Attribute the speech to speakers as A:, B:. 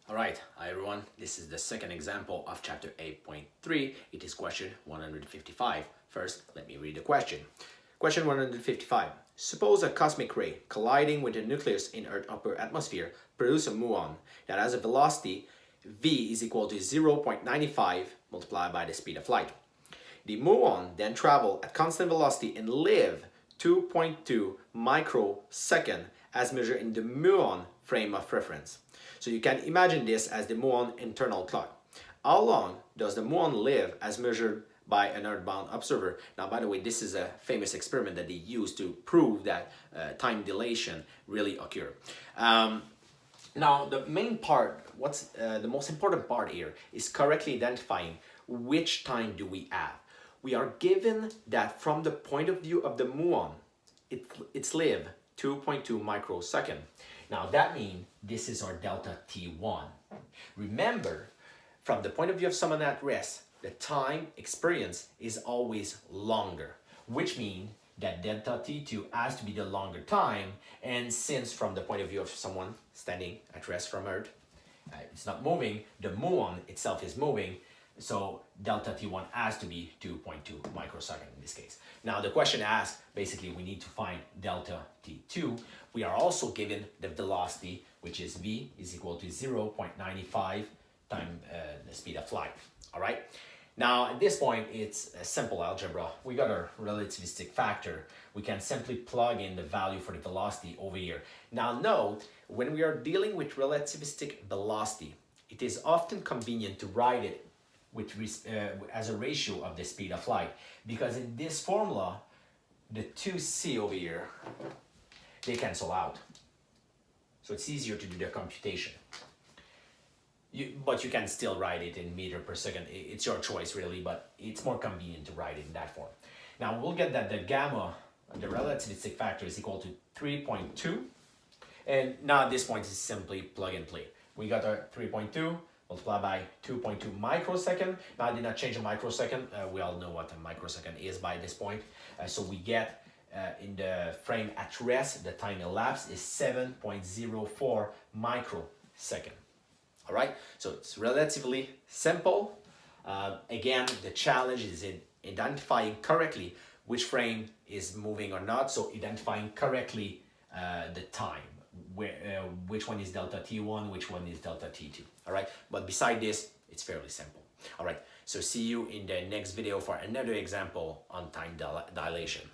A: Alright, hi everyone, this is the second example of chapter 8.3. It is question 155. First, let me read the question. Question 155. Suppose a cosmic ray colliding with a nucleus in Earth's upper atmosphere produces a muon that has a velocity v is equal to 0.95 multiplied by the speed of light. The muon then travel at constant velocity and live 2.2 microsecond as measured in the muon frame of reference. So you can imagine this as the muon internal clock. How long does the muon live as measured by an earthbound observer? Now, by the way, this is a famous experiment that they used to prove that time dilation really occur. Now, the main part, the most important part here is correctly identifying which time do we have. We are given that from the point of view of the muon, it's live 2.2 microsecond. Now that means this is our delta T1. Remember, from the point of view of someone at rest, the time experience is always longer, which means that delta T2 has to be the longer time. And since from the point of view of someone standing at rest from Earth, it's not moving, the muon itself is moving, so delta T1 has to be 2.2 microsecond in this case. Now the question asks, basically we need to find delta T2. We are also given the velocity, which is v is equal to 0.95 times the speed of light. All right. Now at this point, it's a simple algebra. We got our relativistic factor. We can simply plug in the value for the velocity over here. Now note, when we are dealing with relativistic velocity, it is often convenient to write it as a ratio of the speed of light, because in this formula, the 2c over here, they cancel out. So it's easier to do the computation. But you can still write it in meter per second. It's your choice really, but it's more convenient to write it in that form. Now we'll get that the gamma, the relativistic factor, is equal to 3.2. And now at this point, it's simply plug and play. We got our 3.2 multiplied by 2.2 microsecond. Now I did not change a microsecond. We all know what a microsecond is by this point. So we get in the frame at rest, the time elapsed is 7.04 microsecond. All right, so it's relatively simple. Again, the challenge is in identifying correctly which frame is moving or not. So identifying correctly the time. Which one is delta T1, which one is delta T2. All right, but beside this, it's fairly simple. All right, so see you in the next video for another example on time dilation.